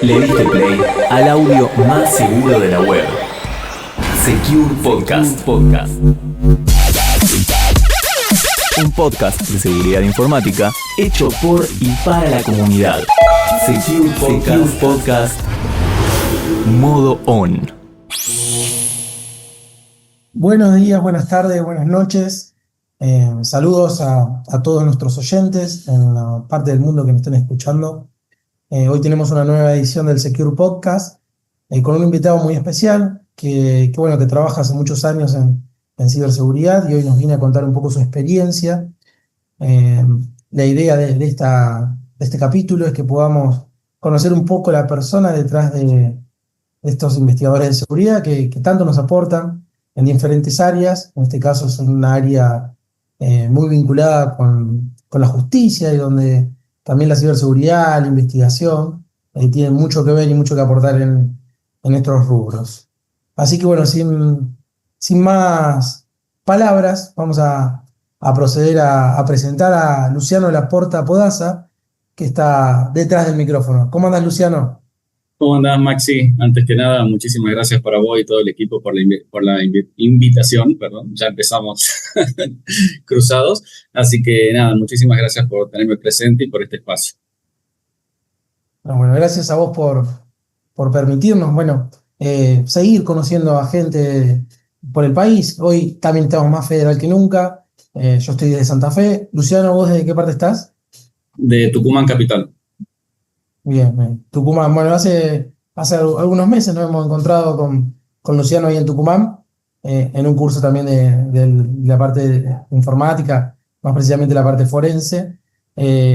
Le diste play al audio más seguro de la web. Secure Podcast. Un podcast de seguridad informática hecho por y para la comunidad. Secure Podcast. Modo on. Buenos días, buenas tardes, buenas noches. Saludos a todos nuestros oyentes en la parte del mundo que nos estén escuchando. Hoy tenemos una nueva edición del Secure Podcast con un invitado muy especial que trabaja hace muchos años en ciberseguridad y hoy nos viene a contar un poco su experiencia. La idea de este capítulo es que podamos conocer un poco la persona detrás de estos investigadores de seguridad que tanto nos aportan en diferentes áreas. En este caso es una área muy vinculada con la justicia y donde también la ciberseguridad, la investigación, tienen mucho que ver y mucho que aportar en estos rubros. Así que bueno, sin más palabras, vamos a proceder a presentar a Luciano Laporta Podaza, que está detrás del micrófono. ¿Cómo andas, Luciano? ¿Cómo andás, Maxi? Antes que nada, muchísimas gracias para vos y todo el equipo por la invitación. Perdón, ya empezamos cruzados. Así que nada, muchísimas gracias por tenerme presente y por este espacio. Bueno, gracias a vos por permitirnos, seguir conociendo a gente por el país. Hoy también estamos más federal que nunca. Yo estoy de Santa Fe. Luciano, ¿vos de qué parte estás? De Tucumán capital. Bien. Tucumán. Bueno, hace algunos meses nos hemos encontrado con Luciano ahí en Tucumán, en un curso también de la parte de informática, más precisamente la parte forense.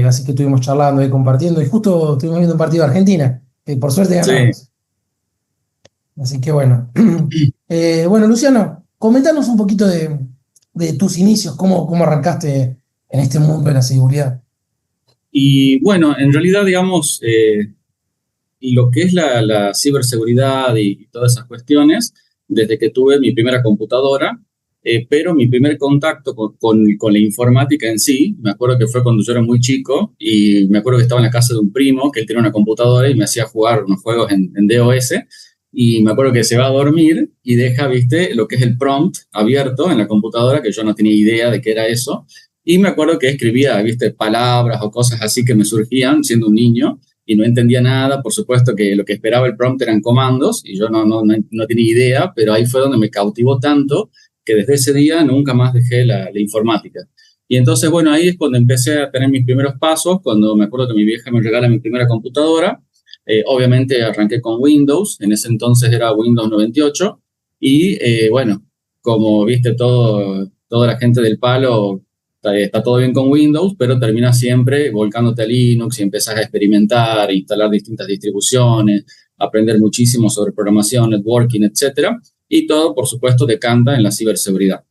Así que estuvimos charlando y compartiendo, y justo estuvimos viendo un partido de Argentina, que por suerte ganamos. Sí. Así que bueno. Luciano, comentanos un poquito de tus inicios, cómo arrancaste en este mundo de la seguridad. Y bueno, en realidad, digamos, lo que es la ciberseguridad y todas esas cuestiones, desde que tuve mi primera computadora, pero mi primer contacto con la informática en sí, me acuerdo que fue cuando yo era muy chico y me acuerdo que estaba en la casa de un primo que él tenía una computadora y me hacía jugar unos juegos en DOS, y me acuerdo que se va a dormir y deja, viste, lo que es el prompt abierto en la computadora, que yo no tenía idea de qué era eso. Y me acuerdo que escribía, viste, palabras o cosas así que me surgían siendo un niño y no entendía nada. Por supuesto que lo que esperaba el prompt eran comandos y yo no tenía idea, pero ahí fue donde me cautivó tanto que desde ese día nunca más dejé la informática. Y entonces, bueno, ahí es cuando empecé a tener mis primeros pasos, cuando me acuerdo que mi vieja me regala mi primera computadora. Obviamente arranqué con Windows, en ese entonces era Windows 98, y como viste, toda la gente del palo está todo bien con Windows, pero termina siempre volcándote a Linux y empezás a experimentar, a instalar distintas distribuciones, aprender muchísimo sobre programación, networking, etcétera, y todo, por supuesto, decanta en la ciberseguridad.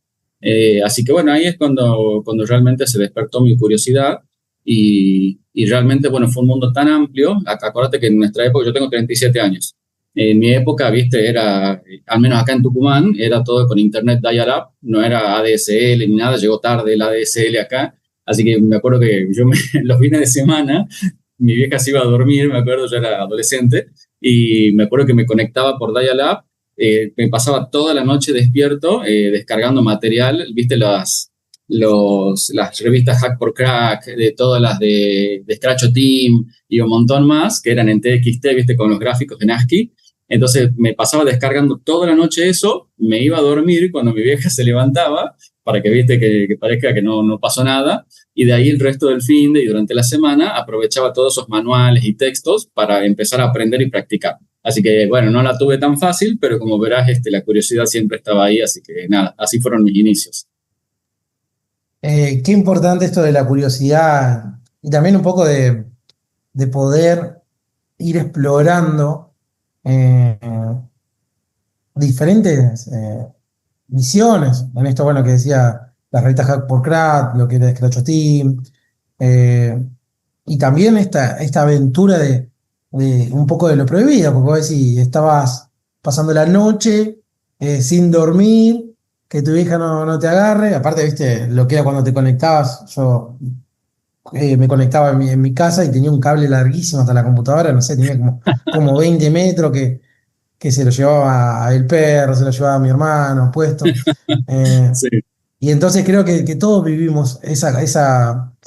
Así que bueno, ahí es cuando realmente se despertó mi curiosidad y realmente, bueno, fue un mundo tan amplio. Acuérdate que en nuestra época, yo tengo 37 años, en mi época, viste, era, al menos acá en Tucumán, era todo con internet dial-up, no era ADSL ni nada, llegó tarde el ADSL acá, así que me acuerdo que los fines de semana, mi vieja se iba a dormir, me acuerdo, yo era adolescente, y me acuerdo que me conectaba por dial-up, me pasaba toda la noche despierto, descargando material, viste, las revistas Hack por Crack, de todas las de Scratch Team y un montón más, que eran en TXT, viste, con los gráficos en ASCII. Entonces me pasaba descargando toda la noche eso, me iba a dormir cuando mi vieja se levantaba, para que, viste, que parezca que no pasó nada, y de ahí el resto del fin de y durante la semana aprovechaba todos esos manuales y textos para empezar a aprender y practicar. Así que, bueno, no la tuve tan fácil, pero como verás, la curiosidad siempre estaba ahí, así que nada, así fueron mis inicios. Qué importante esto de la curiosidad y también un poco de poder ir explorando diferentes misiones. En esto, bueno, que decía la revista Hack por Crack, lo que era Scratch Team, y también esta aventura de un poco de lo prohibido, porque vos decís, estabas pasando la noche sin dormir, que tu hija no te agarre. Aparte, viste, lo que era cuando te conectabas, yo me conectaba en mi casa y tenía un cable larguísimo hasta la computadora, no sé, tenía como 20 metros que se lo llevaba el perro, se lo llevaba mi hermano puesto. Eh, Sí, y entonces creo que todos vivimos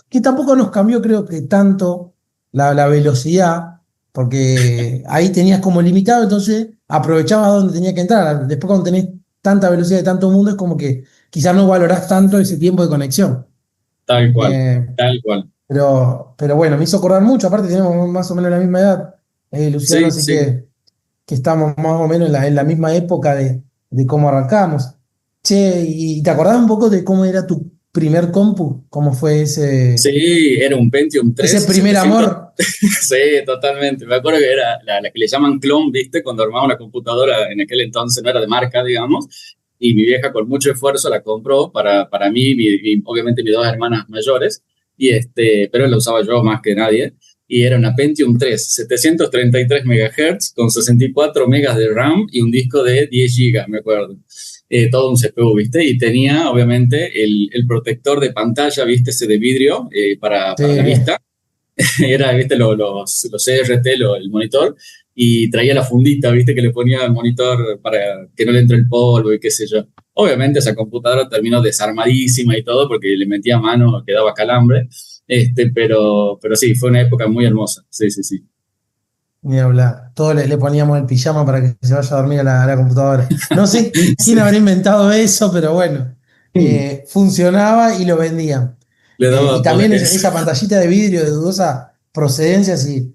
que tampoco nos cambió, creo que tanto la velocidad, porque ahí tenías como limitado, entonces aprovechabas donde tenía que entrar. Después cuando tenés tanta velocidad de tanto mundo, es como que quizás no valorás tanto ese tiempo de conexión. tal cual, Eh, tal cual. pero bueno, me hizo acordar mucho, aparte tenemos más o menos la misma edad, Luciano, Sí, así sí. que estamos más o menos en la misma época de cómo arrancamos. Che, ¿y te acordás un poco de cómo era tu primer compu? ¿Cómo fue Sí, era un Pentium ese 3 primer 700. amor? Sí, totalmente. Me acuerdo que era la que le llaman clon, ¿viste? Cuando armaba una computadora, en aquel entonces no era de marca, digamos, y mi vieja con mucho esfuerzo la compró para mí y obviamente mis dos hermanas mayores, pero la usaba yo más que nadie. Y era una Pentium 3, 733 MHz, con 64 megas de RAM y un disco de 10 gigas, me acuerdo. Todo un CPU, ¿viste? Y tenía, obviamente, el protector de pantalla, ¿viste? Ese de vidrio Sí, para la vista. Era, viste, los CRT, el monitor, y traía la fundita, viste, que le ponía al monitor para que no le entre el polvo y qué sé yo. Obviamente esa computadora terminó desarmadísima y todo porque le metía mano, quedaba calambre, pero sí, fue una época muy hermosa, sí, sí, sí. ni hablar. Todos le poníamos el pijama para que se vaya a dormir a la computadora. No sé quién Sí. habrá inventado eso, pero bueno, funcionaba y lo vendían. Le Y daba poder. también esa pantallita de vidrio de dudosa procedencia, si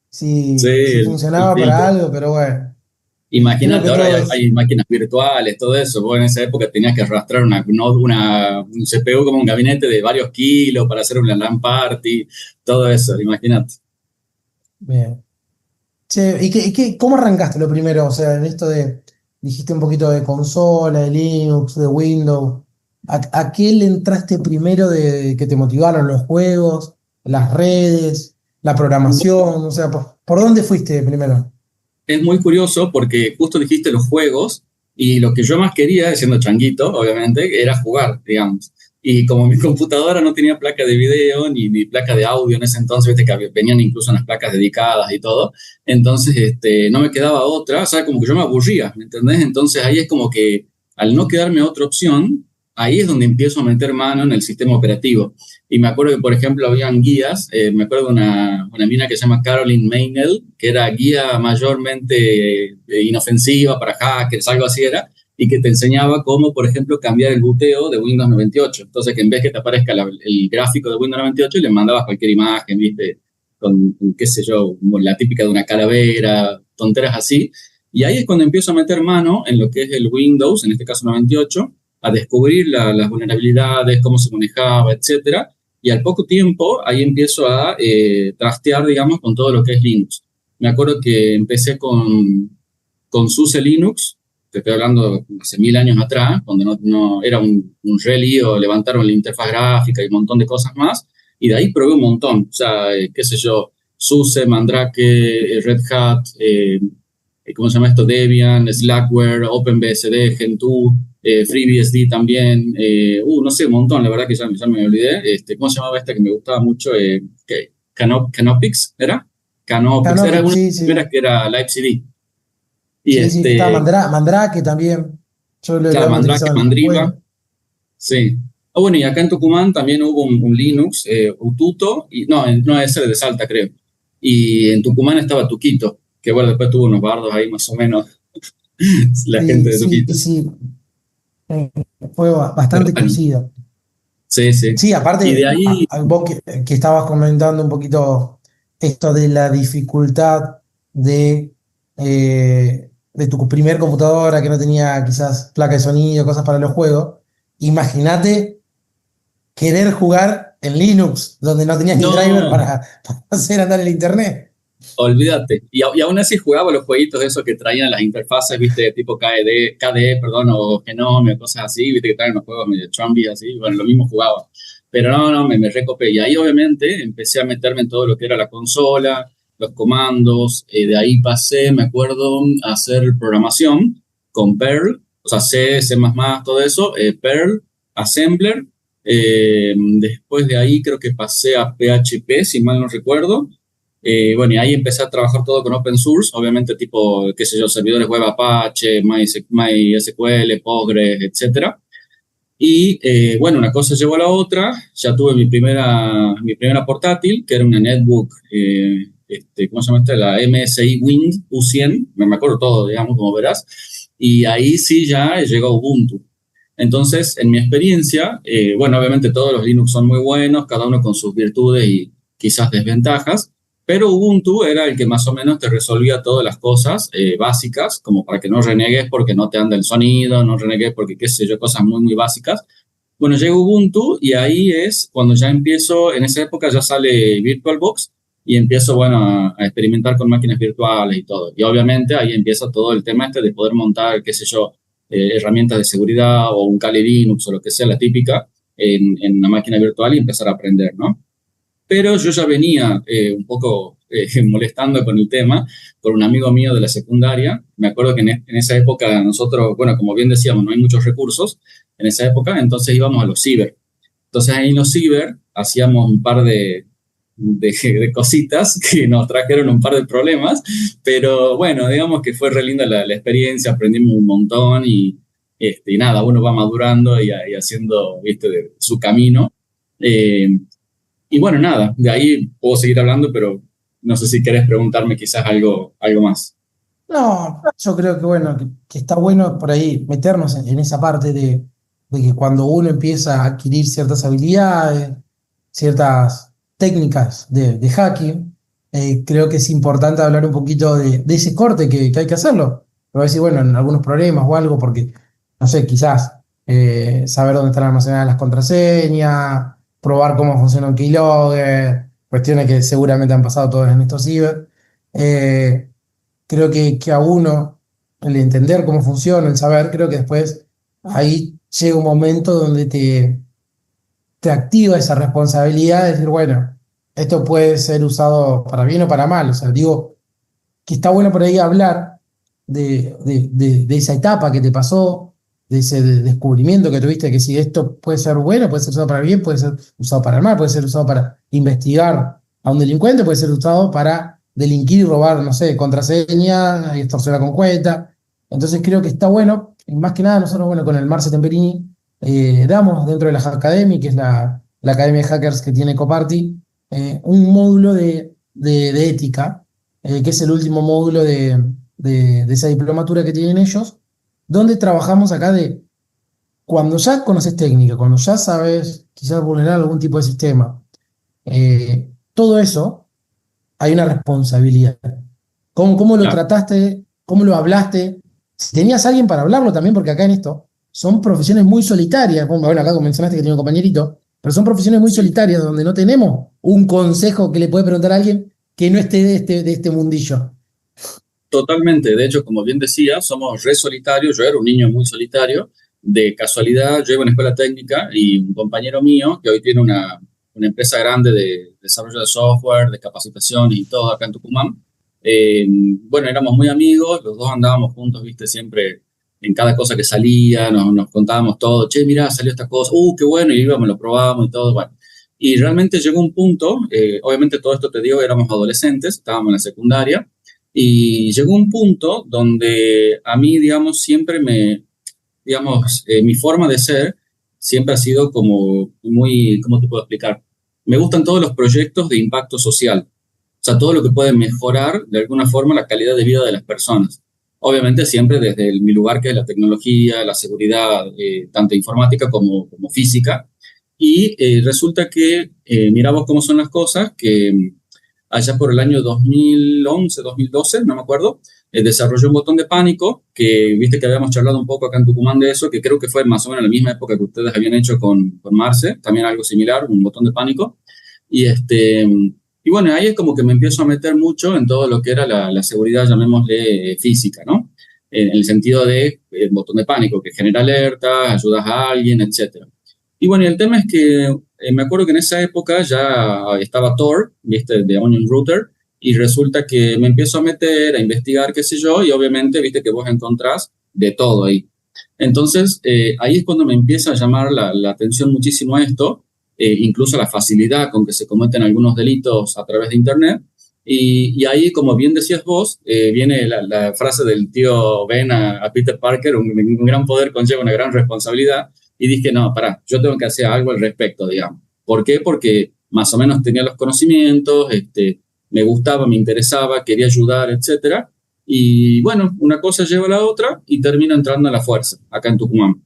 Sí, el funcionaba para filtro. algo, pero bueno, creo Imagínate, que ahora todos. hay máquinas virtuales, todo eso. Vos en esa época tenías que arrastrar un CPU como un gabinete de varios kilos para hacer una LAN party, todo eso, imagínate. Bien. Che, cómo arrancaste lo primero? O sea, en esto dijiste un poquito de consola, de Linux, de Windows. ¿A qué le entraste primero de que te motivaron los juegos, las redes, la programación? O sea, ¿por dónde fuiste primero? Es muy curioso porque justo dijiste los juegos y lo que yo más quería, siendo changuito, obviamente, era jugar, digamos. Y como mi computadora no tenía placa de video ni placa de audio en ese entonces, viste que venían incluso unas placas dedicadas y todo, entonces no me quedaba otra, o sea, como que yo me aburría, ¿me entendés? Entonces ahí es como que al no quedarme otra opción, ahí es donde empiezo a meter mano en el sistema operativo. Y me acuerdo que, por ejemplo, habían guías, me acuerdo de una mina que se llama Caroline Maynell, que era guía mayormente inofensiva para hackers, algo así era, y que te enseñaba cómo, por ejemplo, cambiar el buteo de Windows 98. Entonces, que en vez que te aparezca el gráfico de Windows 98, le mandabas cualquier imagen, ¿viste? Con, qué sé yo, como la típica de una calavera, tonteras así. Y ahí es cuando empiezo a meter mano en lo que es el Windows, en este caso 98, a descubrir las vulnerabilidades, cómo se manejaba, etcétera. Y al poco tiempo ahí empiezo a trastear, digamos, con todo lo que es Linux. Me acuerdo que empecé con SUSE Linux, te estoy hablando hace 1000 años atrás, cuando no era un re lío, levantaron la interfaz gráfica y un montón de cosas más, y de ahí probé un montón, o sea, qué sé yo, SUSE, Mandrake, Red Hat, ¿cómo se llama esto? Debian, Slackware, OpenBSD, Gentoo, FreeBSD también, no sé, un montón, la verdad que ya me olvidé. ¿Cómo se llamaba esta que me gustaba mucho? Canopix, ¿era? Canopix, era Canopy, una de sí, las primeras sí. que era Live CD. Y Sí, sí, estaba Mandrake también. Yo lo claro, hemos Mandrake, utilizado en la Mandriva, escuela. sí. Bueno, y acá en Tucumán también hubo un Linux, Ututo, y no, ese era de Salta, creo. Y en Tucumán estaba Tuquito, que bueno, después tuvo unos bardos ahí más o menos, la gente Sí, de sí, Tuquito. sí. eh, Fue Pero bastante bueno, conocido. sí, sí. Sí, Y de aparte, ahí, vos que estabas comentando un poquito esto de la dificultad de tu primer computadora que no tenía quizás placa de sonido, cosas para los juegos. Imagínate querer jugar en Linux, donde no tenías ni driver no, para hacer andar el internet. olvídate. Y aún así jugaba los jueguitos esos que traían las interfaces, viste, tipo KDE, perdón, o Genome, o cosas así, viste, que traen los juegos medio chumbi así, bueno, lo mismo jugaba. Pero no, me recopé. Y ahí obviamente empecé a meterme en todo lo que era la consola, los comandos, de ahí pasé, me acuerdo, a hacer programación con Perl, o sea, C, C++, todo eso, Perl, Assembler, Después de ahí creo que pasé a PHP, si mal no recuerdo. Bueno, y ahí empecé a trabajar todo con open source, obviamente tipo, qué sé yo, servidores web Apache, MySQL, Postgres, etcétera. Y bueno, una cosa llevó a la otra, ya tuve mi primera portátil, que era una netbook, ¿cómo se llama esta? La MSI Wind U100, me acuerdo todo, digamos, como verás, y ahí sí ya llegó Ubuntu. Entonces, en mi experiencia, bueno, obviamente todos los Linux son muy buenos, cada uno con sus virtudes y quizás desventajas, pero Ubuntu era el que más o menos te resolvía todas las cosas básicas, como para que no renegues porque no te anda el sonido, no renegues porque qué sé yo, cosas muy, muy básicas. Bueno, llega Ubuntu y ahí es cuando ya empiezo, en esa época ya sale VirtualBox y empiezo, bueno, a experimentar con máquinas virtuales y todo. Y obviamente ahí empieza todo el tema este de poder montar, qué sé yo, herramientas de seguridad o un Kali Linux o lo que sea, la típica, en una máquina virtual y empezar a aprender, ¿no? Pero yo ya venía un poco molestando con el tema, con un amigo mío de la secundaria. Me acuerdo que en esa época nosotros, bueno, como bien decíamos, no hay muchos recursos en esa época, entonces íbamos a los ciber. Entonces ahí en los ciber hacíamos un par de cositas que nos trajeron un par de problemas, pero bueno, digamos que fue re linda la experiencia, aprendimos un montón y nada, uno va madurando y haciendo, viste, su camino. Eh, y bueno, nada, de ahí puedo seguir hablando, pero no sé si querés preguntarme quizás algo más. No, yo creo que bueno, que está bueno por ahí meternos en esa parte de que cuando uno empieza a adquirir ciertas habilidades, ciertas técnicas de hacking, creo que es importante hablar un poquito de ese corte que hay que hacerlo. Pero decir, bueno, en algunos problemas o algo, porque, no sé, quizás saber dónde están almacenadas las contraseñas, probar cómo funciona un keylogger, cuestiones que seguramente han pasado todos en estos ciber. Eh, Creo que a uno, el entender cómo funciona, el saber, creo que después ahí llega un momento donde te activa esa responsabilidad de decir, bueno, esto puede ser usado para bien o para mal. O sea, digo que está bueno por ahí hablar de esa etapa que te pasó, de ese descubrimiento que tuviste, que si esto puede ser bueno, puede ser usado para bien, puede ser usado para el mal, puede ser usado para investigar a un delincuente, puede ser usado para delinquir y robar, no sé, contraseña y extorsionar con cuenta. Entonces creo que está bueno, y más que nada nosotros, bueno, con el Marce Temperini, damos dentro de la Hack Academy, que es la academia de hackers que tiene Coparty, un módulo de ética, que es el último módulo de esa diplomatura que tienen ellos, donde trabajamos acá de cuando ya conoces técnica, cuando ya sabes quizás vulnerar algún tipo de sistema, todo eso hay una responsabilidad. ¿Cómo lo Claro, trataste? ¿Cómo lo hablaste? Si tenías a alguien para hablarlo también, porque acá en esto son profesiones muy solitarias. Bueno, acá mencionaste que tiene un compañerito, pero son profesiones muy sí. solitarias donde no tenemos un consejo que le puede preguntar a alguien que no esté de este mundillo. Totalmente. De hecho, como bien decía, somos re solitarios. Yo era un niño muy solitario. De casualidad, yo iba a una escuela técnica y un compañero mío, que hoy tiene una empresa grande de desarrollo de software, de capacitación y todo acá en Tucumán. Bueno, éramos muy amigos, los dos andábamos juntos, viste, siempre en cada cosa que salía, nos contábamos todo, che, mirá, salió esta cosa, qué bueno, y íbamos, lo probábamos y todo, bueno. Y realmente llegó un punto, obviamente todo esto te digo, éramos adolescentes, estábamos en la secundaria, y llegó un punto donde a mí, digamos, mi forma de ser siempre ha sido como muy, ¿cómo te puedo explicar? Me gustan todos los proyectos de impacto social, o sea, todo lo que puede mejorar de alguna forma la calidad de vida de las personas. Obviamente siempre desde mi lugar que es la tecnología, la seguridad, tanto informática como física. Y resulta que, miramos cómo son las cosas, que allá por el año 2011, 2012, no me acuerdo, desarrolló un botón de pánico, que viste que habíamos charlado un poco acá en Tucumán de eso, que creo que fue más o menos la misma época que ustedes habían hecho con Marce, también algo similar, un botón de pánico. Y, y bueno, ahí es como que me empiezo a meter mucho en todo lo que era la seguridad, llamémosle física, ¿no? En el sentido de botón de pánico, que genera alertas, ayudas a alguien, etcétera. Y bueno, y el tema es que me acuerdo que en esa época ya estaba Tor, viste, de Onion Router, y resulta que me empiezo a meter, a investigar, qué sé yo, y obviamente, viste que vos encontrás de todo ahí. Entonces, ahí es cuando me empieza a llamar la atención muchísimo esto, incluso la facilidad con que se cometen algunos delitos a través de Internet. Y ahí, como bien decías vos, viene la frase del tío Ben a Peter Parker, un gran poder conlleva una gran responsabilidad. Y dije, no, pará, yo tengo que hacer algo al respecto, digamos. ¿Por qué? Porque más o menos tenía los conocimientos, me gustaba, me interesaba, quería ayudar, etcétera. Y bueno, una cosa lleva a la otra y termino entrando a la fuerza, acá en Tucumán,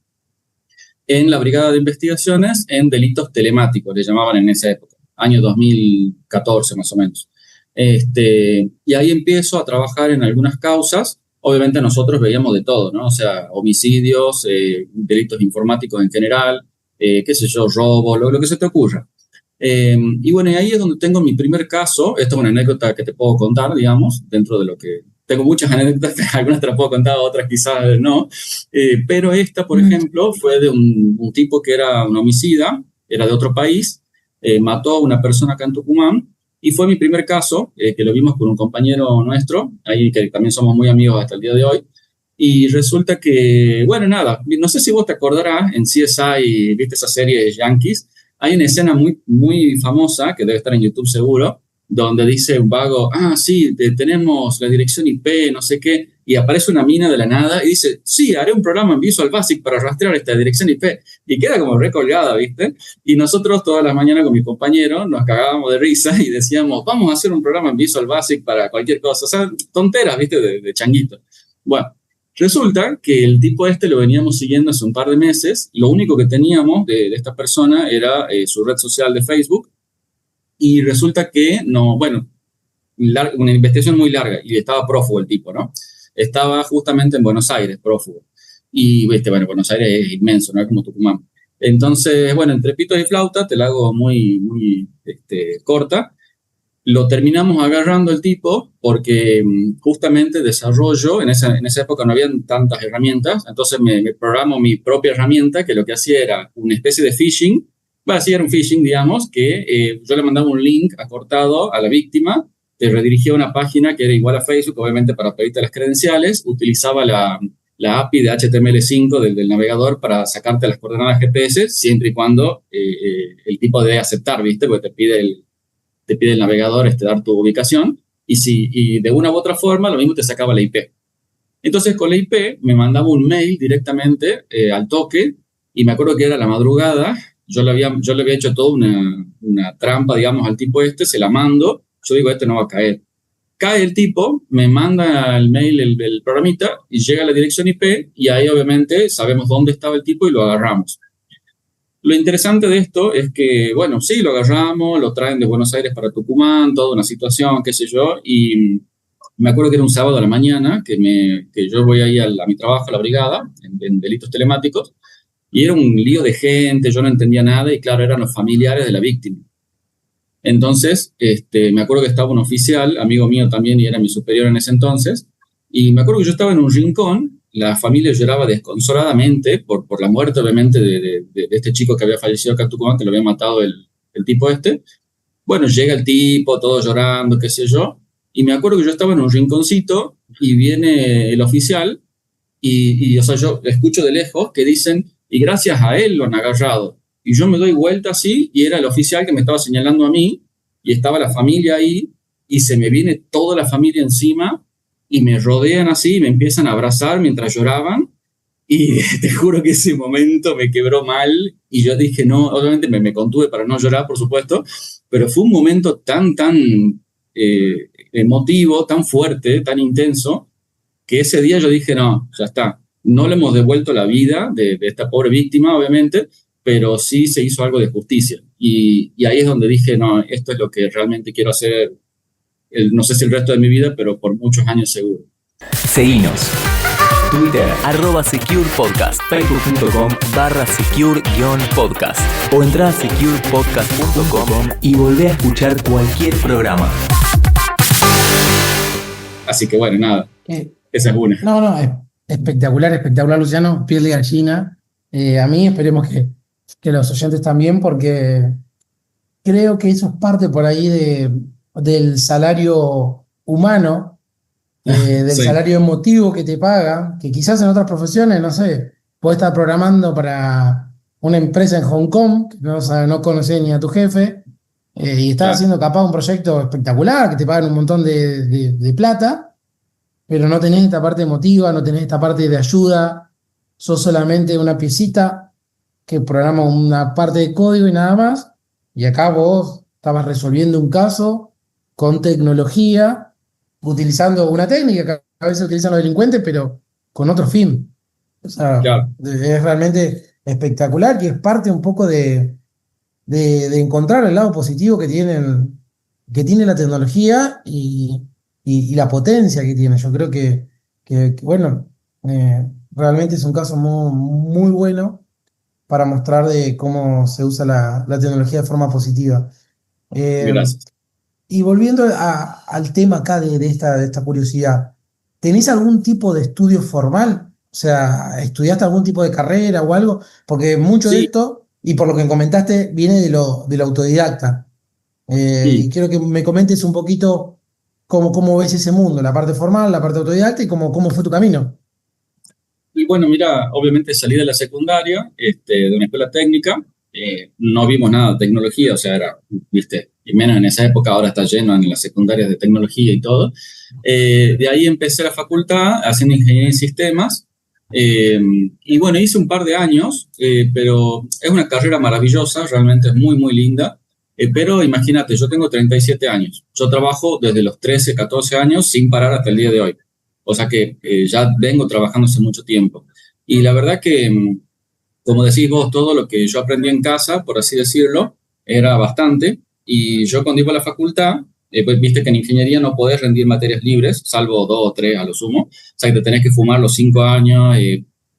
en la Brigada de Investigaciones en Delitos Telemáticos, le llamaban en esa época, año 2014 más o menos. Y ahí empiezo a trabajar en algunas causas. Obviamente nosotros veíamos de todo, ¿no? O sea, homicidios, delitos informáticos en general, qué sé yo, robo, lo que se te ocurra. Y bueno, y ahí es donde tengo mi primer caso. Esto es una anécdota que te puedo contar, digamos, dentro de lo que... Tengo muchas anécdotas, algunas te las puedo contar, otras quizás no. Pero esta, por ejemplo, fue de un tipo que era un homicida, era de otro país, mató a una persona acá en Tucumán, y fue mi primer caso, que lo vimos con un compañero nuestro, ahí que también somos muy amigos hasta el día de hoy. Y resulta que, bueno, nada, no sé si vos te acordarás, en CSI, viste esa serie de Yankees, hay una escena muy, muy famosa, que debe estar en YouTube seguro, donde dice un vago, sí, tenemos la dirección IP, no sé qué, y aparece una mina de la nada y dice, sí, haré un programa en Visual Basic para rastrear esta dirección IP. Y queda como recolgada, ¿viste? Y nosotros todas las mañanas con mi compañero nos cagábamos de risa y decíamos, vamos a hacer un programa en Visual Basic para cualquier cosa. O sea, tonteras, ¿viste? De changuito. Bueno, resulta que el tipo lo veníamos siguiendo hace un par de meses. Lo único que teníamos de esta persona era su red social de Facebook. Y resulta que, no, bueno, una investigación muy larga y estaba prófugo el tipo, ¿no? Estaba justamente en Buenos Aires, prófugo. Y, viste, bueno, Buenos Aires es inmenso, no es como Tucumán. Entonces, bueno, entre pitos y flauta, te la hago muy, muy corta. Lo terminamos agarrando el tipo porque justamente desarrollo, en esa época no habían tantas herramientas, entonces me programo mi propia herramienta que lo que hacía era una especie de phishing. Sí, era un phishing, digamos, que yo le mandaba un link acortado a la víctima, te redirigía a una página que era igual a Facebook, obviamente para pedirte las credenciales, utilizaba la API de HTML5 del navegador para sacarte las coordenadas GPS, siempre y cuando el tipo debe aceptar, ¿viste? Porque te pide el navegador dar tu ubicación, y de una u otra forma lo mismo te sacaba la IP. Entonces con la IP me mandaba un mail directamente al toque, y me acuerdo que era la madrugada. Yo le había hecho toda una trampa, digamos, al tipo se la mando. Yo digo, no va a caer. Cae el tipo, me manda el mail el programita y llega a la dirección IP y ahí obviamente sabemos dónde estaba el tipo y lo agarramos. Lo interesante de esto es que, bueno, sí, lo agarramos, lo traen de Buenos Aires para Tucumán, toda una situación, qué sé yo, y me acuerdo que era un sábado a la mañana que yo voy ahí a mi trabajo, a la brigada, en delitos telemáticos. Y era un lío de gente, yo no entendía nada y claro, eran los familiares de la víctima. Entonces, me acuerdo que estaba un oficial, amigo mío también y era mi superior en ese entonces, y me acuerdo que yo estaba en un rincón, la familia lloraba desconsoladamente por la muerte obviamente de este chico que había fallecido acá en Tucumán, que lo había matado el tipo Bueno, llega el tipo, todo llorando, qué sé yo, y me acuerdo que yo estaba en un rinconcito y viene el oficial y o sea, yo escucho de lejos que dicen, y gracias a él lo han agarrado. Y yo me doy vuelta así, y era el oficial que me estaba señalando a mí, y estaba la familia ahí, y se me viene toda la familia encima, y me rodean así, y me empiezan a abrazar mientras lloraban, y te juro que ese momento me quebró mal, y yo dije, no, obviamente me contuve para no llorar, por supuesto, pero fue un momento tan emotivo, tan fuerte, tan intenso, que ese día yo dije, no, ya está. No le hemos devuelto la vida de esta pobre víctima, obviamente, pero sí se hizo algo de justicia. Y ahí es donde dije, no, esto es lo que realmente quiero hacer, no sé si el resto de mi vida, pero por muchos años seguro. Seguinos. Twitter, @securepodcast, facebook.com/secure-podcast o entra a securepodcast.com y volvé a escuchar cualquier programa. Así que bueno, nada, esa es una. No, espectacular, Luciano, piel de gallina. A mí esperemos que los oyentes también, porque creo que eso es parte por ahí del salario humano, del Sí. salario emotivo que te pagan, que quizás en otras profesiones, no sé, podés estar programando para una empresa en Hong Kong, que no conocés ni a tu jefe, y estás Claro, haciendo capaz un proyecto espectacular, que te pagan un montón de plata, pero no tenés esta parte emotiva, no tenés esta parte de ayuda, sos solamente una piecita que programa una parte de código y nada más, y acá vos estabas resolviendo un caso con tecnología, utilizando una técnica que a veces utilizan los delincuentes, pero con otro fin. O sea, claro. es realmente espectacular y es parte un poco de encontrar el lado positivo que tiene la tecnología y la potencia que tiene. Yo creo bueno, realmente es un caso muy bueno para mostrar de cómo se usa la tecnología de forma positiva. Eh, Gracias. y volviendo al tema acá de esta curiosidad, ¿tenés algún tipo de estudio formal? O sea, ¿estudiaste algún tipo de carrera o algo? Porque mucho de Sí, esto, y por lo que comentaste, viene de lo autodidacta. Y sí. quiero que me comentes un poquito cómo ves ese mundo, la parte formal, la parte autodidacta y cómo fue tu camino. Y bueno, mira, obviamente salí de la secundaria, de una escuela técnica, no vimos nada de tecnología, o sea, era, viste, y menos en esa época, ahora está lleno en las secundarias de tecnología y todo. De ahí empecé la facultad haciendo ingeniería en sistemas, y bueno, hice un par de años, pero es una carrera maravillosa, realmente es muy linda. Pero imagínate, yo tengo 37 años, yo trabajo desde los 13, 14 años sin parar hasta el día de hoy. O sea que ya vengo trabajando hace mucho tiempo. Y la verdad que, como decís vos, todo lo que yo aprendí en casa, por así decirlo, era bastante. Y yo cuando iba a la facultad, pues viste que en ingeniería no podés rendir materias libres, salvo 2 o 3 a lo sumo. O sea que te tenés que fumar los 5 años,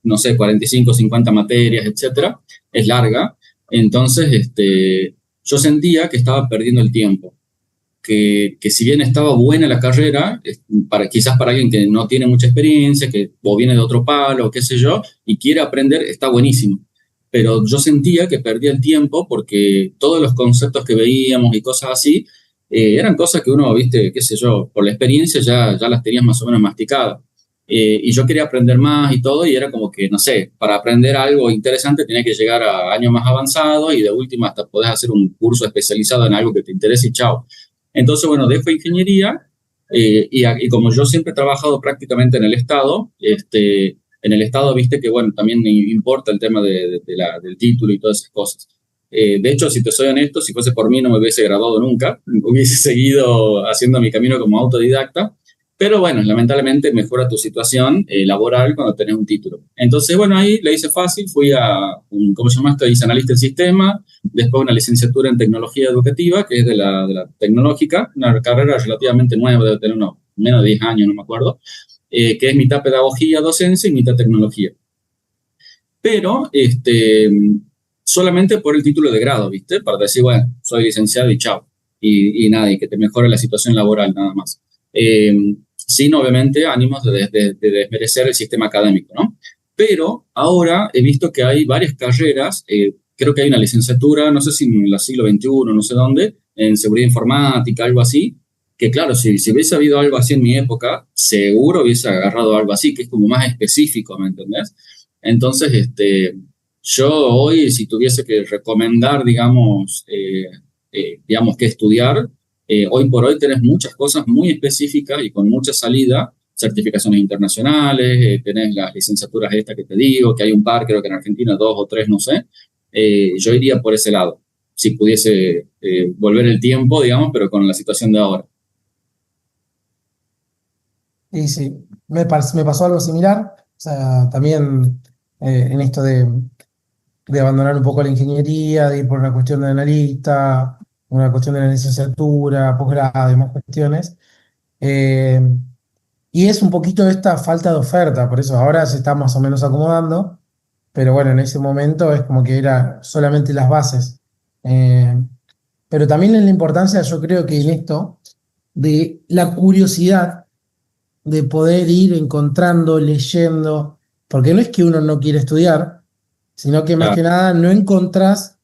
no sé, 45, 50 materias, etcétera. Es larga. Entonces, yo sentía que estaba perdiendo el tiempo, que si bien estaba buena la carrera, quizás para alguien que no tiene mucha experiencia, que o viene de otro palo, o qué sé yo, y quiere aprender, está buenísimo. Pero yo sentía que perdía el tiempo porque todos los conceptos que veíamos y cosas así, eran cosas que uno, viste, qué sé yo, por la experiencia ya las tenías más o menos masticadas. Y yo quería aprender más y todo, y era como que, no sé, para aprender algo interesante tenía que llegar a años más avanzados y de última hasta podés hacer un curso especializado en algo que te interese y chao. Entonces, bueno, dejo ingeniería, y como yo siempre he trabajado prácticamente en el Estado, en el Estado viste que, bueno, también importa el tema del título y todas esas cosas. De hecho, si te soy honesto, si fuese por mí no me hubiese graduado nunca, hubiese seguido haciendo mi camino como autodidacta, pero bueno, lamentablemente mejora tu situación laboral cuando tenés un título. Entonces, bueno, ahí le hice fácil, fui ¿cómo se llama esto? Hice analista del sistema, después una licenciatura en tecnología educativa, que es de la tecnológica, una carrera relativamente nueva, debe tener unos menos de 10 años, no me acuerdo, que es mitad pedagogía, docencia y mitad tecnología. Pero solamente por el título de grado, ¿viste? Para decir, bueno, soy licenciado y chao. Y nada, y que te mejore la situación laboral, nada más. Sin, obviamente, ánimos de desmerecer el sistema académico, ¿no? Pero ahora he visto que hay varias carreras, creo que hay una licenciatura, no sé si en el siglo XXI, no sé dónde, en seguridad informática, algo así, que claro, si hubiese habido algo así en mi época, seguro hubiese agarrado algo así, que es como más específico, ¿me entendés? Entonces, yo hoy, si tuviese que recomendar, digamos que estudiar, hoy por hoy tenés muchas cosas muy específicas y con mucha salida, certificaciones internacionales, tenés las licenciaturas estas que te digo, que hay un par, creo que en Argentina 2 o 3, no sé. Yo iría por ese lado, si pudiese volver el tiempo, digamos, pero con la situación de ahora. Y sí, me pasó algo similar. O sea, también en esto de abandonar un poco la ingeniería, de ir por una cuestión de analista, una cuestión de la licenciatura, posgrado y más cuestiones. Eh, y es un poquito esta falta de oferta, por eso ahora se está más o menos acomodando, pero bueno, en ese momento es como que era solamente las bases. Eh, pero también es la importancia, yo creo que en esto, de la curiosidad de poder ir encontrando, leyendo, porque no es que uno no quiere estudiar, sino que más Claro, que nada no encontrás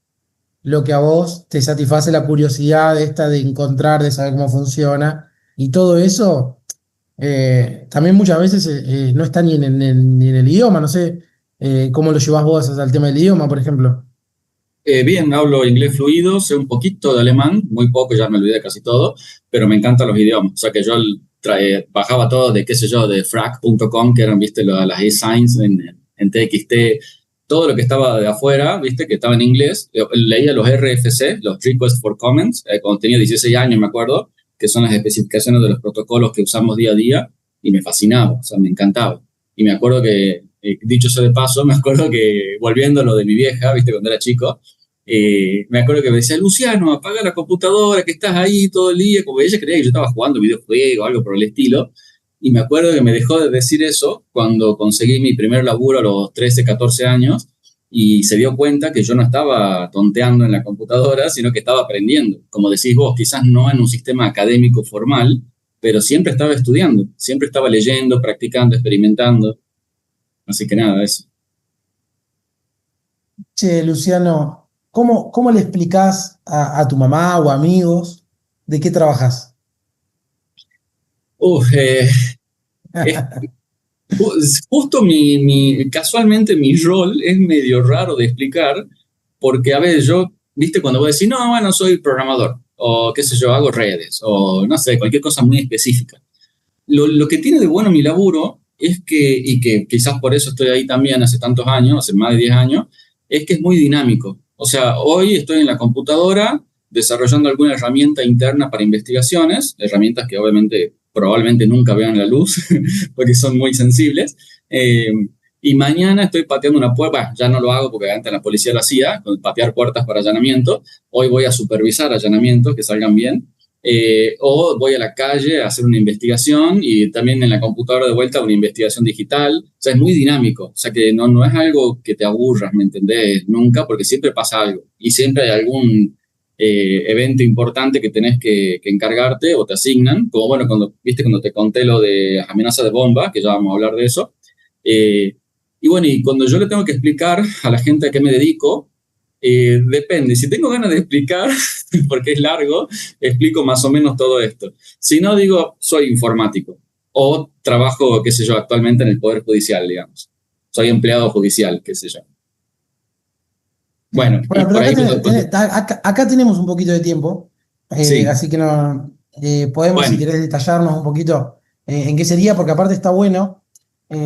lo que a vos te satisface la curiosidad esta de encontrar, de saber cómo funciona, y todo eso también muchas veces no está ni en el idioma, no sé, ¿Cómo lo llevas vos al tema del idioma, por ejemplo? Bien, hablo inglés fluido, sé un poquito de alemán, muy poco, ya me olvidé de casi todo, pero me encantan los idiomas. O sea que yo bajaba todo de, qué sé yo, de frac.com, que eran, viste, las e-signs en TXT, todo lo que estaba de afuera, viste, que estaba en inglés. Leía los RFC, los Request for Comments, cuando tenía 16 años, me acuerdo, que son las especificaciones de los protocolos que usamos día a día, y me fascinaba, o sea, me encantaba. Y me acuerdo que, dicho sea de paso, me acuerdo que, volviendo a lo de mi vieja, viste, cuando era chico, me acuerdo que me decía, Luciano, apaga la computadora, que estás ahí todo el día, como ella creía que yo estaba jugando videojuegos o algo por el estilo, y me acuerdo que me dejó de decir eso cuando conseguí mi primer laburo a los 13, 14 años, y se dio cuenta que yo no estaba tonteando en la computadora, sino que estaba aprendiendo. Como decís vos, quizás no en un sistema académico formal, pero siempre estaba estudiando, siempre estaba leyendo, practicando, experimentando. Así que nada, eso. Che, Luciano, ¿cómo le explicás a tu mamá o amigos de qué trabajas? Uf, es justo casualmente mi rol es medio raro de explicar, porque a veces yo, viste, cuando voy a decir, no, bueno, soy programador, o qué sé yo, hago redes, o no sé, cualquier cosa muy específica. Lo que tiene de bueno mi laburo es que, y que quizás por eso estoy ahí también hace tantos años, hace más de 10 años, es que es muy dinámico. O sea, hoy estoy en la computadora desarrollando alguna herramienta interna para investigaciones, herramientas que obviamente probablemente nunca vean la luz porque son muy sensibles. Eh, y mañana estoy pateando una puerta, bueno, ya no lo hago porque antes la policía lo hacía, con patear puertas para allanamiento. Hoy voy a supervisar allanamientos que salgan bien. O voy a la calle a hacer una investigación y también en la computadora de vuelta una investigación digital. O sea, es muy dinámico. O sea, que no es algo que te aburras, ¿me entendés? Nunca, porque siempre pasa algo. Y siempre hay algún evento importante que tenés que encargarte o te asignan. Como, bueno, cuando te conté lo de amenaza de bomba, que ya vamos a hablar de eso. Eh, y bueno, y cuando yo le tengo que explicar a la gente a qué me dedico, depende. Si tengo ganas de explicar, porque es largo, explico más o menos todo esto. Si no, digo, soy informático o trabajo, qué sé yo, actualmente en el Poder Judicial, digamos. Soy empleado judicial, qué sé yo. Bueno, Bien. y Bueno, pero por ahí acá tenemos un poquito de tiempo, sí, así que no, podemos, si bueno, querés, detallarnos un poquito en qué sería, porque aparte está bueno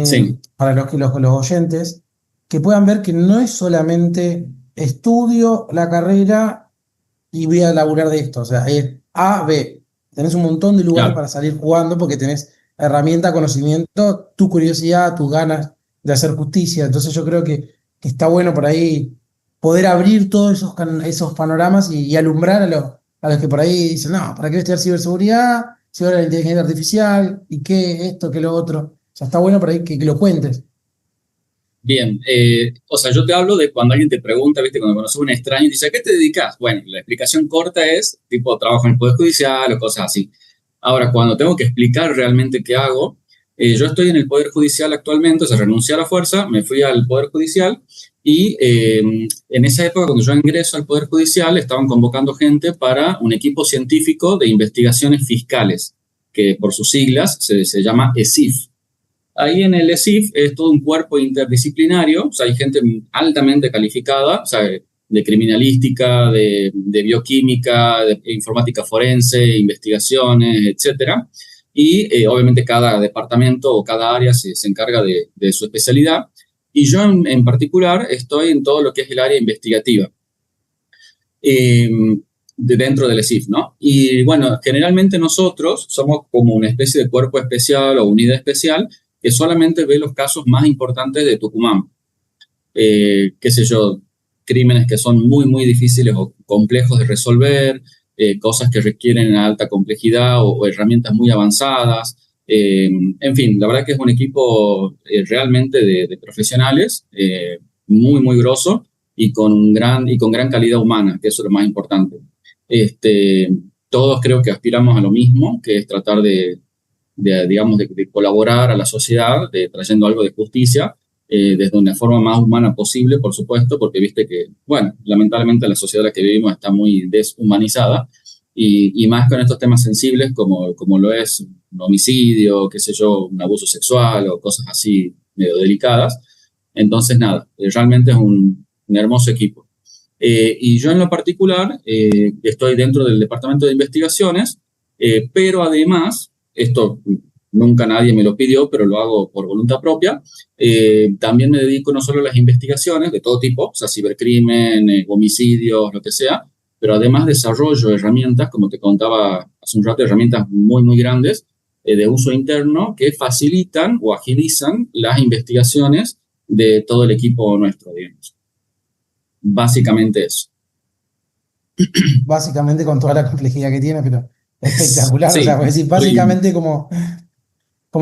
sí, para los oyentes que puedan ver que no es solamente estudio la carrera y voy a laburar de esto, o sea, es A, B. Tenés un montón de lugares claro. para salir jugando porque tenés herramienta, conocimiento, tu curiosidad, tus ganas de hacer justicia. Entonces yo creo que está bueno por ahí poder abrir todos esos panoramas y alumbrar a los que por ahí dicen, no, ¿para qué estudiar ciberseguridad? Si ahora la inteligencia artificial, y qué esto, qué lo otro. O sea, está bueno por ahí que lo cuentes. Bien, o sea, yo te hablo de cuando alguien te pregunta, viste, cuando conoces a un extraño y dice, ¿a qué te dedicas? Bueno, la explicación corta es, tipo, trabajo en el Poder Judicial o cosas así. Ahora, cuando tengo que explicar realmente qué hago, yo estoy en el Poder Judicial actualmente, o sea, renuncié a la fuerza, me fui al Poder Judicial y en esa época, cuando yo ingreso al Poder Judicial, estaban convocando gente para un equipo científico de investigaciones fiscales, que por sus siglas se llama ESIF. Ahí en el ESIF es todo un cuerpo interdisciplinario, o sea, hay gente altamente calificada, o sea, de criminalística, de bioquímica, de informática forense, investigaciones, etcétera. Y obviamente cada departamento o cada área se encarga de su especialidad. Y yo en particular estoy en todo lo que es el área investigativa. Eh, dentro del ESIF, ¿no? Y bueno, generalmente nosotros somos como una especie de cuerpo especial o unidad especial que solamente ve los casos más importantes de Tucumán. Qué sé yo, crímenes que son muy, muy difíciles o complejos de resolver, cosas que requieren alta complejidad o herramientas muy avanzadas. En fin, la verdad que es un equipo realmente de profesionales, muy, muy grosso y con gran calidad humana, que eso es lo más importante. Este, todos creo que aspiramos a lo mismo, que es tratar digamos, de colaborar a la sociedad, trayendo algo de justicia, desde una forma más humana posible, por supuesto, porque viste que, bueno, lamentablemente la sociedad en la que vivimos está muy deshumanizada, y más con estos temas sensibles como lo es un homicidio, qué sé yo, un abuso sexual o cosas así medio delicadas. Entonces, nada, realmente es un hermoso equipo. Y yo en lo particular estoy dentro del departamento de investigaciones, pero además, esto nunca nadie me lo pidió, pero lo hago por voluntad propia, también me dedico no solo a las investigaciones de todo tipo, o sea, cibercrimen, homicidios, lo que sea, pero además desarrollo herramientas, como te contaba hace un rato, herramientas muy, muy grandes de uso interno que facilitan o agilizan las investigaciones de todo el equipo nuestro, digamos. Básicamente eso. Básicamente con toda la complejidad que tiene, pero espectacular. O sea, Sí, pues decir, soy, básicamente como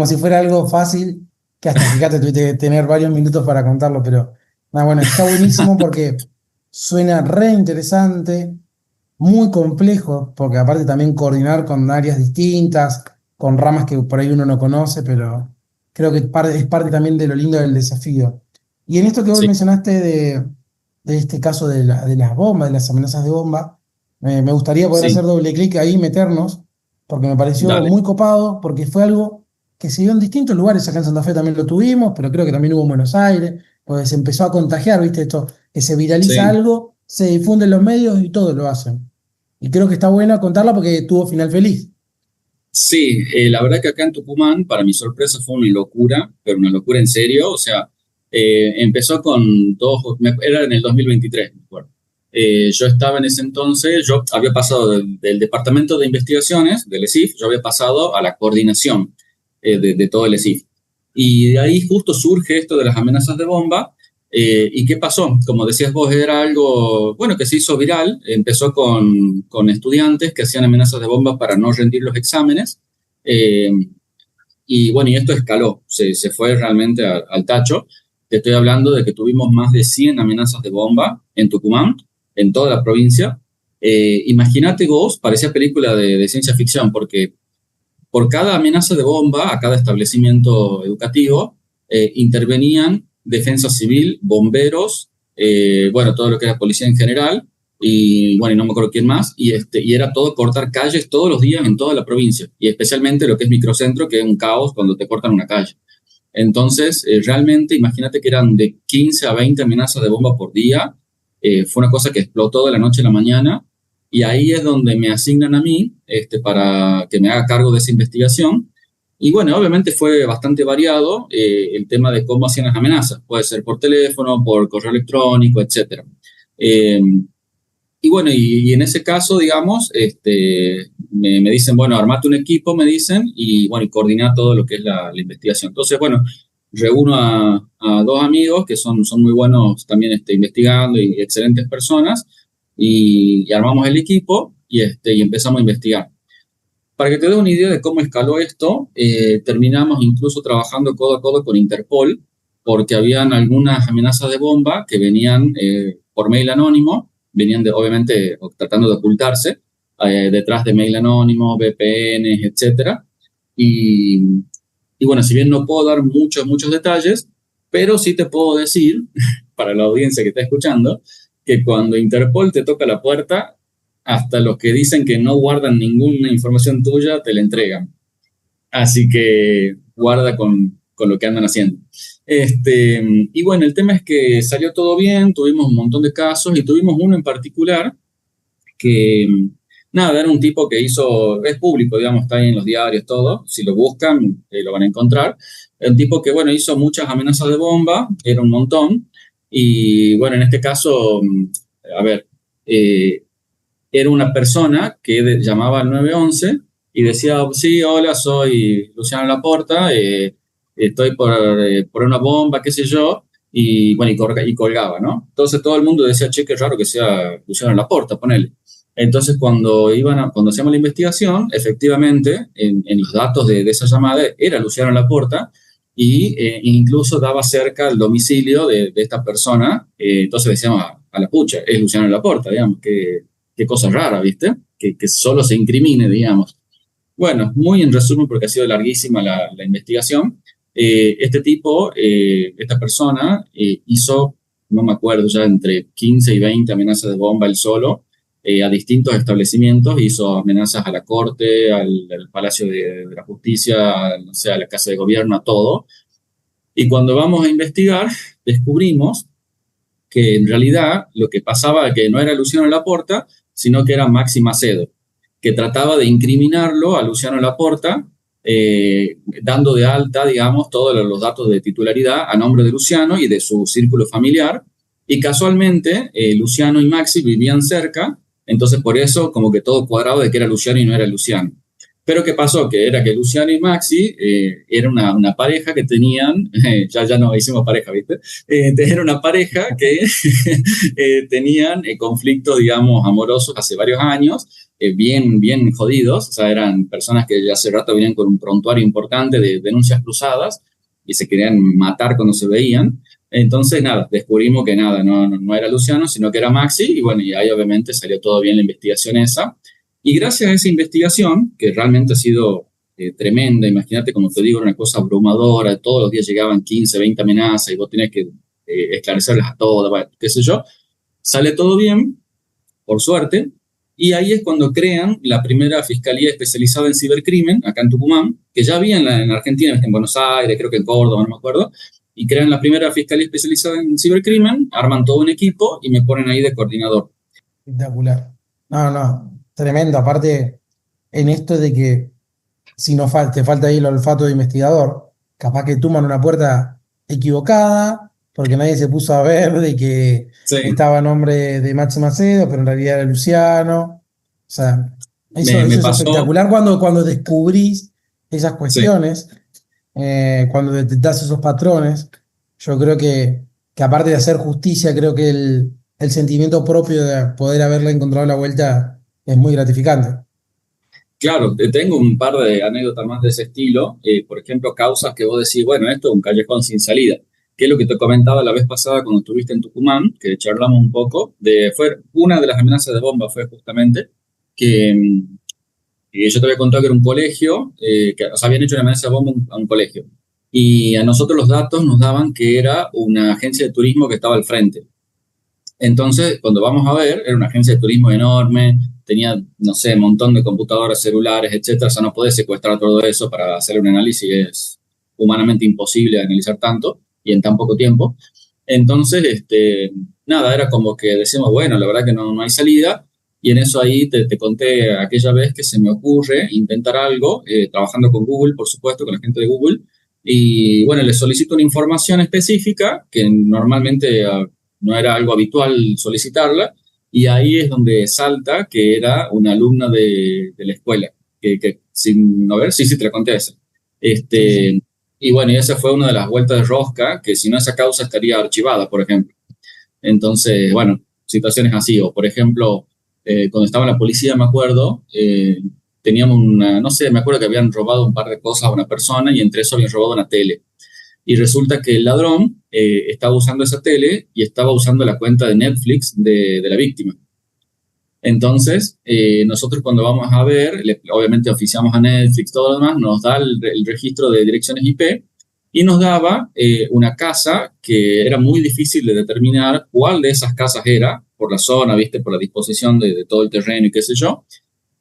si fuera algo fácil, que hasta fíjate, tuviste que tener varios minutos para contarlo, pero nada, bueno, está buenísimo porque suena re interesante, muy complejo, porque aparte también coordinar con áreas distintas, con ramas que por ahí uno no conoce, pero creo que es parte también de lo lindo del desafío. Y en esto que vos sí, mencionaste de este caso de las bombas, de las amenazas de bomba, me gustaría poder hacer sí, doble clic ahí y meternos, porque me pareció dale. muy copado, porque fue algo que se dio en distintos lugares. Acá en Santa Fe también lo tuvimos, pero creo que también hubo en Buenos Aires, pues se empezó a contagiar, ¿viste? Esto, que se viraliza Sí, algo, se difunde en los medios y todos lo hacen. Y creo que está bueno contarla porque tuvo final feliz. sí, la verdad que acá en Tucumán, para mi sorpresa, fue una locura, pero una locura en serio. O sea, empezó con todo, era en el 2023, me acuerdo. Yo estaba en ese entonces, yo había pasado del departamento de investigaciones, del ESIF, yo había pasado a la coordinación de todo el ESIF. Y de ahí justo surge esto de las amenazas de bomba. ¿Y qué pasó? Como decías vos, era algo, bueno, que se hizo viral. Empezó con estudiantes que hacían amenazas de bomba para no rendir los exámenes. Eh, y bueno, y esto escaló, se fue realmente al tacho. Te estoy hablando de que tuvimos más de 100 amenazas de bomba en Tucumán, en toda la provincia. Imagínate vos, parecía película de ciencia ficción, porque por cada amenaza de bomba a cada establecimiento educativo intervenían defensa civil, bomberos, bueno, todo lo que era policía en general, y bueno, y no me acuerdo quién más, y era todo cortar calles todos los días en toda la provincia, y especialmente lo que es microcentro, que es un caos cuando te cortan una calle. Entonces, realmente, imagínate que eran de 15 a 20 amenazas de bomba por día. Fue una cosa que explotó de la noche a la mañana. Y ahí es donde me asignan a mí para que me haga cargo de esa investigación. Y bueno, obviamente fue bastante variado el tema de cómo hacían las amenazas. Puede ser por teléfono, por correo electrónico, etcétera. Eh, y bueno, y en ese caso, digamos, me dicen, bueno, armate un equipo, me dicen, y bueno, y coordina todo lo que es la investigación. Entonces, bueno, reúno a dos amigos que son muy buenos también investigando y excelentes personas, y armamos el equipo y empezamos a investigar. Para que te dé una idea de cómo escaló esto, terminamos incluso trabajando codo a codo con Interpol, porque habían algunas amenazas de bomba que venían por mail anónimo, venían obviamente tratando de ocultarse detrás de mail anónimo, VPNs, etcétera. Y, y bueno, si bien no puedo dar muchos detalles, pero sí te puedo decir, para la audiencia que está escuchando, que cuando Interpol te toca la puerta, hasta los que dicen que no guardan ninguna información tuya, te la entregan. Así que guarda con lo que andan haciendo. Y bueno, el tema es que salió todo bien, tuvimos un montón de casos y tuvimos uno en particular que, nada, era un tipo que hizo, es público, digamos, está ahí en los diarios, todo, si lo buscan, lo van a encontrar. Un tipo que, bueno, hizo muchas amenazas de bomba, era un montón, y bueno, en este caso, a ver, eh, era una persona que llamaba al 911 y decía, sí, hola, soy Luciano Laporta, estoy por una bomba, qué sé yo, y bueno, y colgaba, ¿no? Entonces todo el mundo decía, che, qué raro que sea Luciano Laporta, ponele. Entonces cuando hacíamos la investigación, efectivamente, en los datos de esa llamada era Luciano Laporta, y incluso daba cerca el domicilio de esta persona, entonces decíamos, a la pucha, es Luciano Laporta, digamos, que qué cosa rara, ¿viste? Que solo se incrimine, digamos. Bueno, muy en resumen, porque ha sido larguísima la investigación, este tipo, esta persona, hizo, no me acuerdo ya, entre 15 y 20 amenazas de bomba él solo, a distintos establecimientos, hizo amenazas a la corte, al Palacio de la Justicia, no sé, a la Casa de Gobierno, a todo. Y cuando vamos a investigar, descubrimos que en realidad lo que pasaba que no era Luciano Laporta, sino que era Maxi Macedo, que trataba de incriminarlo a Luciano Laporta, dando de alta, digamos, todos los datos de titularidad a nombre de Luciano y de su círculo familiar. Y casualmente, Luciano y Maxi vivían cerca, entonces por eso como que todo cuadrado de que era Luciano y no era Luciano. Pero ¿qué pasó? Que era que Luciano y Maxi era una pareja que tenían, ya no hicimos pareja, ¿viste? Era una pareja que tenían conflictos, digamos, amorosos hace varios años, bien jodidos, o sea, eran personas que ya hace rato venían con un prontuario importante de denuncias cruzadas y se querían matar cuando se veían. Entonces, nada, descubrimos que nada, no era Luciano, sino que era Maxi, y bueno, y ahí obviamente salió todo bien la investigación esa. Y gracias a esa investigación, que realmente ha sido tremenda, imagínate, como te digo, era una cosa abrumadora, todos los días llegaban 15, 20 amenazas y vos tenías que esclarecerlas a todas, bueno, qué sé yo, sale todo bien, por suerte, y ahí es cuando crean la primera fiscalía especializada en cibercrimen, acá en Tucumán, que ya había en Argentina, en Buenos Aires, creo que en Córdoba, no me acuerdo, y crean la primera fiscalía especializada en cibercrimen, arman todo un equipo y me ponen ahí de coordinador. Espectacular. No, tremendo. Aparte, en esto de que si no te falta ahí el olfato de investigador, capaz que tuman una puerta equivocada, porque nadie se puso a ver de que Sí, estaba a nombre de Maxi Macedo, pero en realidad era Luciano. O sea, eso me es pasó, espectacular cuando descubrís esas sí. cuestiones, cuando detectás esos patrones. Yo creo que aparte de hacer justicia, creo que el sentimiento propio de poder haberle encontrado la vuelta es muy gratificante. Claro, tengo un par de anécdotas más de ese estilo. Por ejemplo, causas que vos decís, bueno, esto es un callejón sin salida. Que es lo que te comentaba la vez pasada cuando estuviste en Tucumán, que charlamos un poco. Fue una de las amenazas de bomba fue justamente que yo te había contado que era un colegio, que o sea, habían hecho una amenaza de bomba a un colegio. Y a nosotros los datos nos daban que era una agencia de turismo que estaba al frente. Entonces, cuando vamos a ver, era una agencia de turismo enorme, tenía, no sé, un montón de computadoras, celulares, etcétera. O sea, no podés secuestrar todo eso para hacer un análisis, es humanamente imposible analizar tanto y en tan poco tiempo. Entonces, nada, era como que decimos, bueno, la verdad que no hay salida. Y en eso ahí te conté aquella vez que se me ocurre intentar algo, trabajando con Google, por supuesto, con la gente de Google. Y bueno, les solicito una información específica que normalmente no era algo habitual solicitarla, y ahí es donde salta que era una alumna de la escuela, que sin, a ver, sí, te la conté esa. Sí, sí. Y bueno, y esa fue una de las vueltas de rosca, que si no esa causa estaría archivada, por ejemplo. Entonces, bueno, situaciones así, o por ejemplo, cuando estaba en la policía, me acuerdo, teníamos una, no sé, me acuerdo que habían robado un par de cosas a una persona y entre eso habían robado una tele. Y resulta que el ladrón estaba usando esa tele y estaba usando la cuenta de Netflix de la víctima. Entonces, nosotros cuando vamos a ver, obviamente oficiamos a Netflix, todo lo demás, nos da el registro de direcciones IP y nos daba una casa que era muy difícil de determinar cuál de esas casas era, por la zona, ¿viste? Por la disposición de todo el terreno y qué sé yo.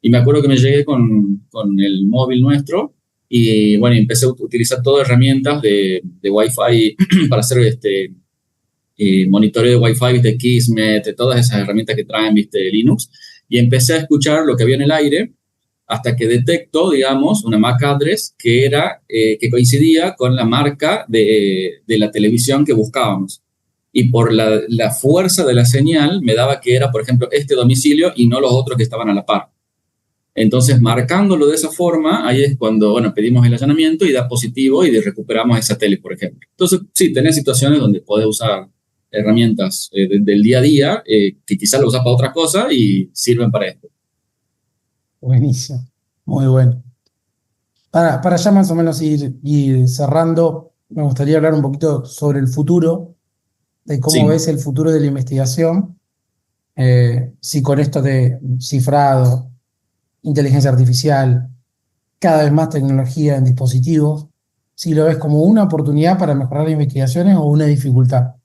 Y me acuerdo que me llegué con el móvil nuestro y bueno, empecé a utilizar todas herramientas de Wi-Fi para hacer monitoreo de Wi-Fi, de Kismet, de todas esas herramientas que traen, viste, Linux. Y empecé a escuchar lo que había en el aire hasta que detecto, digamos, una MAC address que era, que coincidía con la marca de la televisión que buscábamos. Y por la fuerza de la señal me daba que era, por ejemplo, este domicilio y no los otros que estaban a la par. Entonces, marcándolo de esa forma, ahí es cuando, bueno, pedimos el allanamiento y da positivo y recuperamos esa tele, por ejemplo. Entonces, sí, tenés situaciones donde podés usar herramientas del día a día, que quizás lo usas para otra cosa y sirven para esto. Buenísimo. Muy bueno. Para ya más o menos ir cerrando, me gustaría hablar un poquito sobre el futuro, de cómo Sí. ves el futuro de la investigación, si con esto de cifrado, inteligencia artificial, cada vez más tecnología en dispositivos, si lo ves como una oportunidad para mejorar las investigaciones o una dificultad.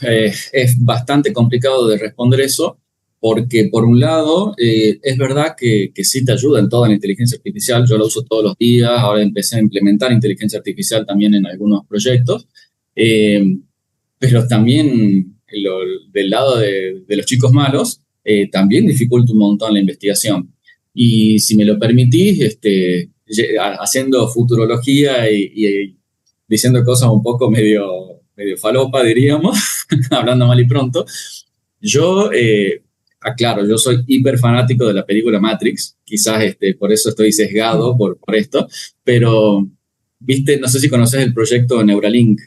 Es bastante complicado de responder eso, porque por un lado, es verdad que sí te ayuda en toda la inteligencia artificial, yo la uso todos los días, ahora empecé a implementar inteligencia artificial también en algunos proyectos, Eh, pero también del lado de los chicos malos, también dificulta un montón la investigación. Y si me lo permitís, haciendo futurología y diciendo cosas un poco medio falopa, diríamos, hablando mal y pronto, yo, aclaro, yo soy hiper fanático de la película Matrix, quizás por eso estoy sesgado por esto, pero, viste, no sé si conoces el proyecto Neuralink,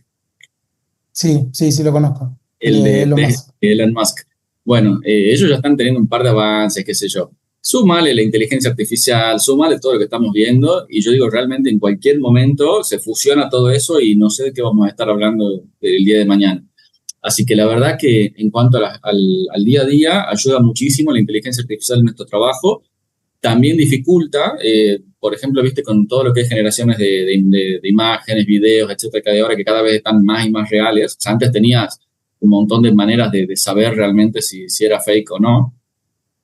Sí, sí, sí lo conozco. el De Elon Musk. de Elon Musk. Bueno, ellos ya están teniendo un par de avances, qué sé yo. Súmale la inteligencia artificial, súmale todo lo que estamos viendo, y yo digo, realmente en cualquier momento se fusiona todo eso y no sé de qué vamos a estar hablando el día de mañana. Así que la verdad que en cuanto al día a día, ayuda muchísimo la inteligencia artificial en nuestro trabajo. También dificulta, por ejemplo, viste, con todo lo que es generaciones de imágenes, videos, etcétera, que de ahora que cada vez están más y más reales. O sea, antes tenías un montón de maneras de saber realmente si era fake o no,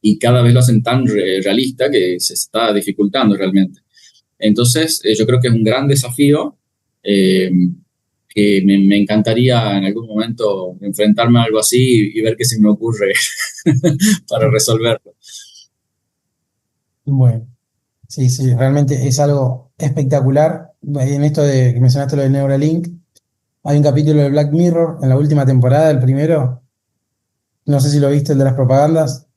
y cada vez lo hacen tan realista que se está dificultando realmente. Entonces, yo creo que es un gran desafío, eh, que me encantaría en algún momento enfrentarme a algo así y ver qué se me ocurre para resolverlo. Bueno, sí, sí, realmente es algo espectacular. En esto de que mencionaste lo del Neuralink, hay un capítulo de Black Mirror en la última temporada, el primero, no sé si lo viste, el de las propagandas.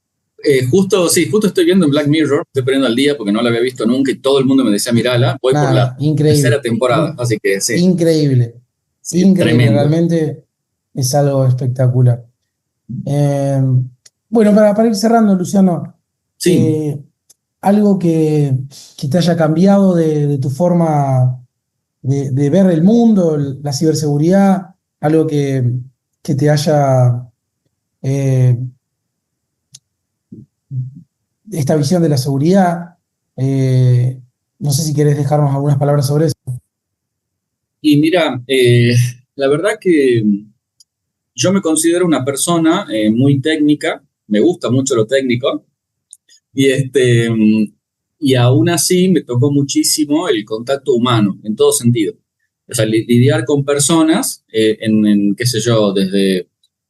Justo estoy viendo en Black Mirror, estoy poniendo al día porque no la había visto nunca y todo el mundo me decía, mirala, voy por la Nada, tercera increíble, temporada, así que sí, increíble, sí, increíble, tremendo. realmente es algo espectacular. Eh, bueno, para ir cerrando, Luciano, Sí, eh, algo que te haya cambiado de tu forma de ver el mundo, la ciberseguridad, algo que te haya, eh, esta visión de la seguridad. eh, no sé si querés dejarnos algunas palabras sobre eso. y mira, la verdad que yo me considero una persona muy técnica, me gusta mucho lo técnico, y, y aún así me tocó muchísimo el contacto humano, en todo sentido. O sea, lidiar con personas, qué sé yo, desde,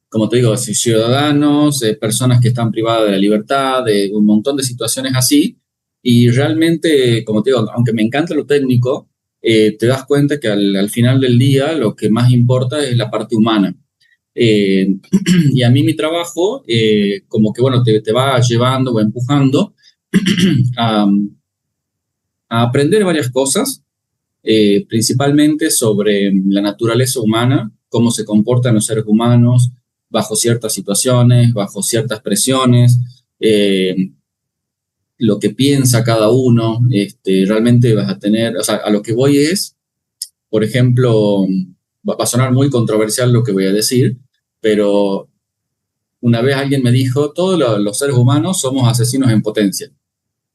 como te digo, ciudadanos, personas que están privadas de la libertad, de un montón de situaciones así. Y realmente, como te digo, aunque me encanta lo técnico, te das cuenta que al final del día lo que más importa es la parte humana. Eh, y a mí mi trabajo, como que, bueno, te va llevando o empujando a, a aprender varias cosas, principalmente sobre la naturaleza humana, cómo se comportan los seres humanos bajo ciertas situaciones, bajo ciertas presiones, lo que piensa cada uno. Realmente vas a tener, o sea, a lo que voy es, por ejemplo, va a sonar muy controversial lo que voy a decir, pero una vez alguien me dijo, todos los seres humanos somos asesinos en potencia.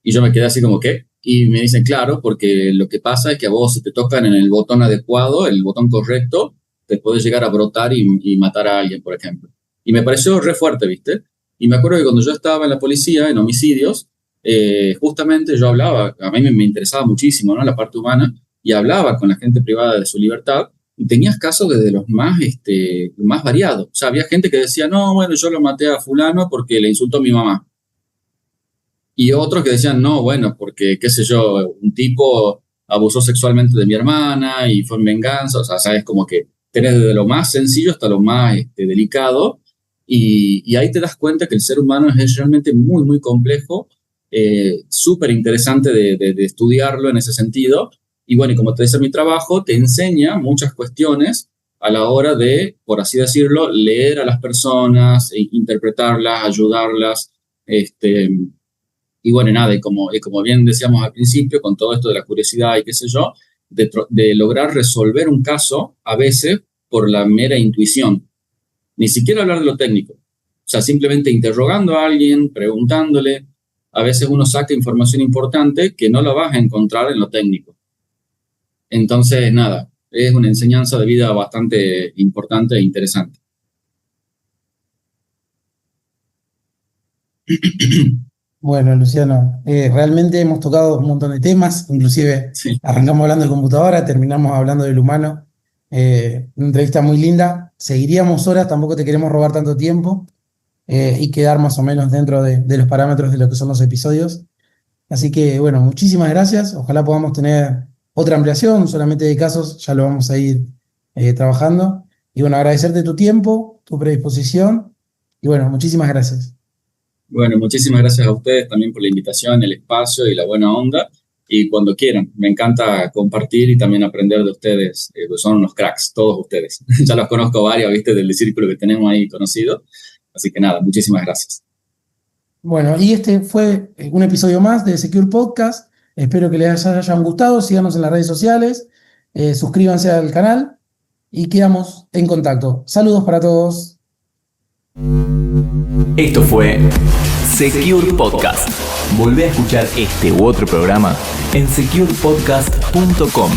Y yo me quedé así como, ¿qué? Y me dicen, claro, porque lo que pasa es que a vos, si te tocan en el botón adecuado, el botón correcto, te puedes llegar a brotar y matar a alguien, por ejemplo. Y me pareció re fuerte, ¿viste? Y me acuerdo que cuando yo estaba en la policía, en homicidios, justamente yo hablaba, a mí me interesaba muchísimo, ¿no? La parte humana, y hablaba con la gente privada de su libertad, y tenías casos desde los más variados. O sea, había gente que decía, no, bueno, yo lo maté a fulano porque le insultó a mi mamá. Y otros que decían, no, bueno, porque, qué sé yo, un tipo abusó sexualmente de mi hermana y fue en venganza. O sea, sabes, como que tenés desde lo más sencillo hasta lo más delicado. Y ahí te das cuenta que el ser humano es realmente muy, muy complejo, súper interesante de estudiarlo en ese sentido. Y bueno, y como te decía, mi trabajo te enseña muchas cuestiones a la hora de, por así decirlo, leer a las personas, interpretarlas, ayudarlas. Este, y bueno, nada, y como bien decíamos al principio, con todo esto de la curiosidad y qué sé yo, de lograr resolver un caso a veces por la mera intuición. Ni siquiera hablar de lo técnico. O sea, simplemente interrogando a alguien, preguntándole, a veces uno saca información importante que no la vas a encontrar en lo técnico. Entonces, nada, es una enseñanza de vida bastante importante e interesante. Bueno, Luciano, realmente hemos tocado un montón de temas, inclusive Sí, arrancamos hablando de computadora, terminamos hablando del humano. Una entrevista muy linda. Seguiríamos horas, tampoco te queremos robar tanto tiempo y quedar más o menos dentro de los parámetros de lo que son los episodios. Así que, bueno, muchísimas gracias. Ojalá podamos tener otra ampliación, solamente de casos, ya lo vamos a ir trabajando. Y bueno, agradecerte tu tiempo, tu predisposición. Y bueno, muchísimas gracias. Bueno, muchísimas gracias a ustedes también por la invitación, el espacio y la buena onda. Y cuando quieran, me encanta compartir y también aprender de ustedes, pues son unos cracks, todos ustedes. Ya los conozco varios, viste, del círculo que tenemos ahí conocido. Así que nada, muchísimas gracias. Bueno, y este fue un episodio más de Secure Podcast. Espero que les hayan gustado. Síganos en las redes sociales, suscríbanse al canal y quedamos en contacto. Saludos para todos. Esto fue Secure Podcast. Volvé a escuchar este u otro programa en securepodcast.com.